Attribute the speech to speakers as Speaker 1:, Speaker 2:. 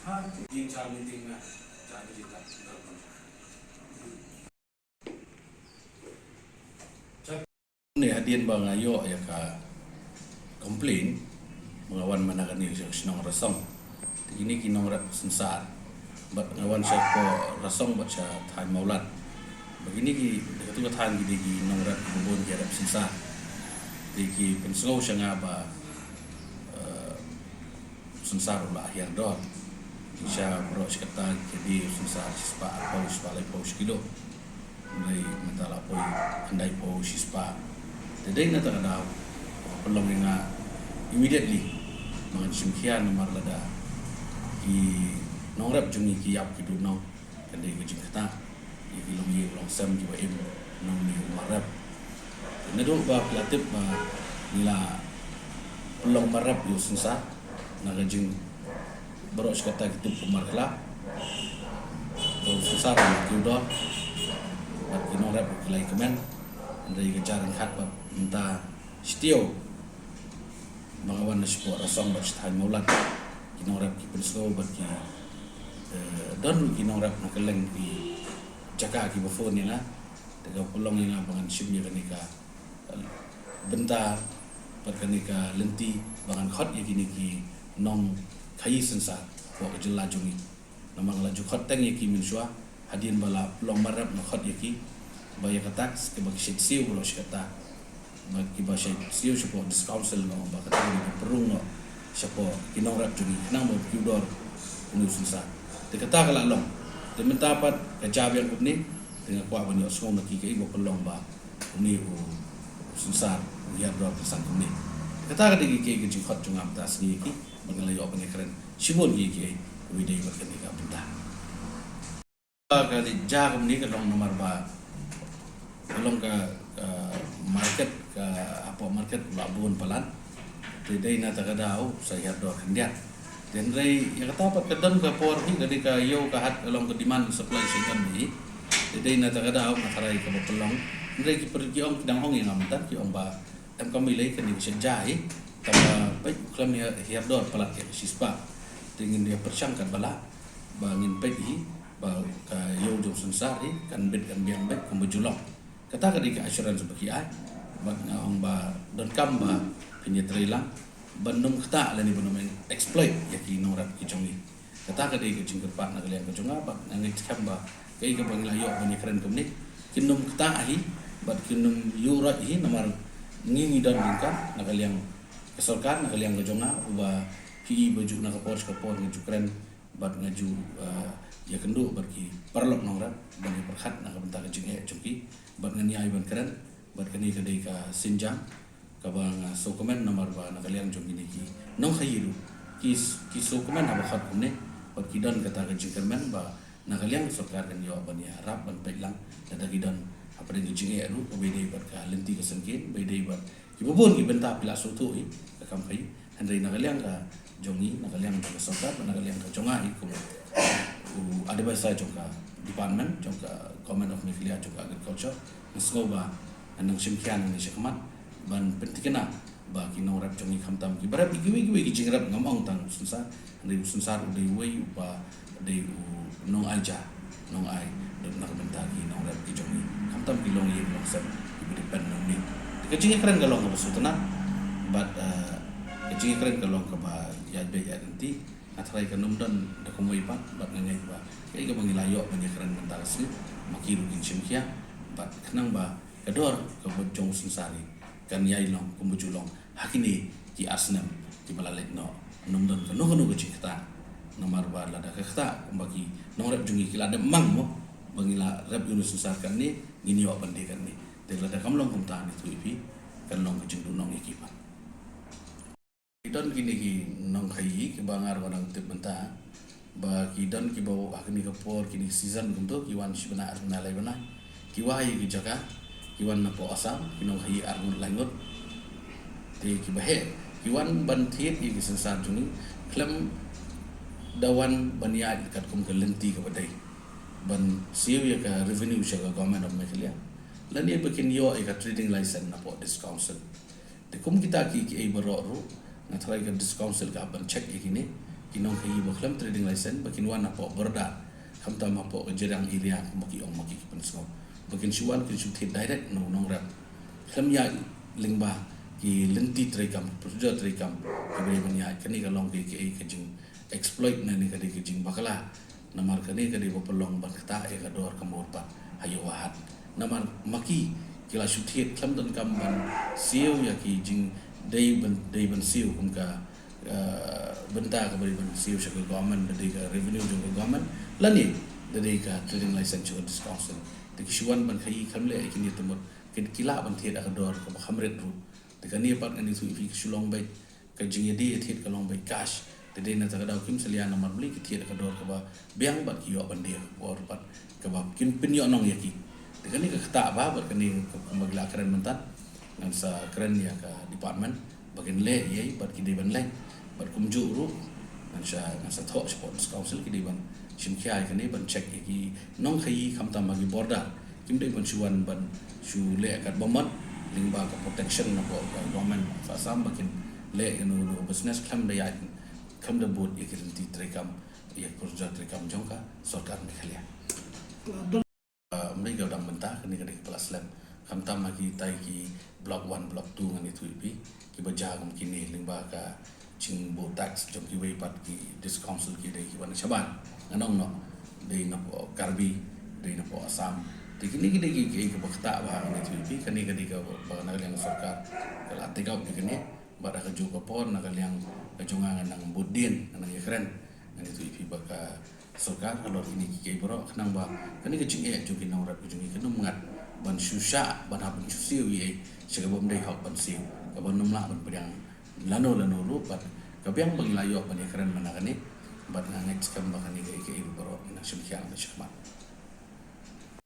Speaker 1: Jin char meeting na char kita. Ni hadian bang ayo ya ka komplain mengawan mana kan ni senang rasong. Ini kinong rap sensar. Bat ngawan siya ko rasong bat siya than maulat. Begini ki itu ka than gidi ki nong rap bubon ki rap sensar. Ki penslo siya nga ba sensar ulah akhir dot. Siya bro siya kata jadi sensar spa paus balai paus kilo. Mulai mentala poi andai paus spa. Jadi na tak ada pelong nga immediately mga simkian nomor lada ki nongrap jungi ki yap ki dunau kande ki jingkata ki long ye long sam ki wa im nong ni marap nado ba platip ba nila pelong marap yo sensa na gajing beros kata ki tu pemarla to sensa ki do ba ki nongrap ki lai kemen ndai ki jaran khat ba minta setio mengawan sebuah rasong bersetan maulat kinorap ki penslo bagi dan kinorap nak keleng di jaga ki before ni lah dengan pulang yang abangan simnya kanika bentar perkanika lenti bangan khot ya kini ki nong kai sensa ko jela jungi namang laju khot tang ya ki minswa hadin bala pulang marap na khot ya ki baya katak ke bagi siu lo kata bagi bahasa siu siapa discouncil no bagi tadi perung no siapa kinorap jungi nang mau kiudor unu susah dikata kala long diminta pat kejab yang ni dengan kuat banyak semua nak kiki ibu pelong ba ni susah biar dor pesan ni kata kata kiki kecil hot jungam tas ni kiki mengenai apa ni keren sibun kiki widai berkenika benda kali jam ni ke dong nomor ba belum ke market ke apa market Labuan Palan jadi na takadau saya dor kendiat dan rai yang kata apa kedan ke por ni dari ke yo ke hat along ke demand supply season ni jadi na takadau makarai ke pelong rai ki pergi ong kidang ong yang amat ki ong ba em kami lai ke ni sejai tambah baik klam ya dor palat ke sispa ingin dia persangkat bala bangin pegi ba ka yo jom sensari kan bid kan biang baik kembujulong kata ketika assurance bagi ai bag ong ba don kam ba penyetrilang bandung kata lani bandung exploit ya ki norap ki jongi kata ketika jingker pat na kalian ke jonga ba nang kam ba kai ke bangla yo bani keren kumni kinum kata hi bat kinum yura hi namar ngingi dan lingkar na kalian kesorkan na kalian ke jonga ba ki baju na kapor ngaju keren bat ngaju ya kendu bagi perlok norap bani perkhat na kabenta ke jinge jongi bat ngani ai ban keren bat kani kedai ka sinjang kabang sokomen nomor ba na kalian jom ini ki nong khayiru ki sokomen aba khat kumne bat kidan kata ka jinkermen ba na kalian sokar kan yo ban ya rap ban pelang ada kidan apa dengan jinge ru bede bat ka lenti ka sengkin bede bat ki bubun ki benta pila soto i ka kam khai handai na kalian ka jongi na kalian ka sokar na kalian ka jonga i ko ada bahasa jongka department jongka comment of nuclear jongka agriculture ngesgoba anang simkian ni sekamat ban pentikena ba kinong rap jongi khamtam ki barap giwe ki jingrap ngamong tang susah ndai susah udai wei ba dei nong aja nong ai nak benta ki nong rap ki jongi khamtam ki long yim long sam ki depan nong ni kecing keren galong ka sutana but kecing keren galong ka ba ya be ya nanti atrai ka numdan da kumoi pat bat ngai ba kai ka bangilayo banyak keren mental sih makiru kin simkia bat kenang ba kedor ke bojong sensari kan yai long kumbujulong hakini ki asnam ki balalet no numdan ka no ke kita nomor ba lada ka kata bagi norep jungi kila ada mang mo bangila rep yunus sensar kan ni ngini wa bande kan ni de lada kamlong kumta ni tu ipi kan long ke jendunong ikipan kidan kini ki nong khai ki bangar wanang tip benta ba kidan ki bawa hakini ka por kini season kunto ki wan sibana arna lai bana ki wai ki jaga kiwan na po asam kinong hai argun langot ti kibahe kiwan ban thiet i sensar jungi klam dawan bania kat kum ke lenti ke badai ban siu ya ka revenue sya government of Malaysia lan ia bikin yo ka trading license na po discouncil de kum kita ki ai baro ru na try ka discouncil ka ban check ikini inong kayi baklam trading license bakin wan apo berda kamta mapo jerang area maki ong maki pensko bakin suan kin suthi direct no nong rap klam ya lingba ki lenti trekam procedure trekam kebri banya kani kalong ki jing exploit na ni kadi jing bakala namar kani kadi bopolong bakta e kador kamor pa hayo wahat namar maki kila suthi klam dan kamban siu ya ki jing day ban siu kumka benta ka bari ban siu sa government dari ka revenue jong government lani dari ka trading license jong council de kisuan ban khai khamle ikini temot kin kila ban thiet ka dor ka khamret ru de ka ni pat ngani su fi sulong bai ka jing yedi thiet ka long bai cash de de na ta daw kim selia namar beli ki thiet ka dor ka ba biang bat ki yo ban dia or pat ka ba kin pin yo nong yaki de ka ni ka ta ba bat ka ni magla keren mentan ngan sa keren ya ka department bagian le ye bat ki de ban lai bat kumju ru ngan sa tho sports council ki de ban sim khia ka ni ban check ki nong khai kham ta magi border kim de ban chuan ban chu le kat bomot lingba ka protection na ko government fa sam bakin le no business kham de ya kham de board ye ki ti trekam ye project trekam jongka sarkar ni khalia mai ga dam benta ka ni ka de plus lem kham ta magi tai ki block 1 block 2 ngani thui pi ki baja gam kini lingba ka ching bo tax jom ki wei pat ki this council ki dei ki ban chaban anong no dei na po karbi dei na po asam ti kini ki dei ki bakta ba ngani thui pi kani ka ba na liang sarkar kala tegau ki kini ba da ka ju ka pon na ka liang ka junga nang budin nang yekren ngani thui pi ba ka sarkar alor ini ki bro nang ba kani ka ching e ju ki nang rat ju ki kanum ngat ban susha ban hab siu ye segabom dei hok ban siu ka ban numla ban pedang lano lu pat ka biang bang layo ban yekren mana kani bat nganget skam ba kani ke bro ina sim khiang na chakma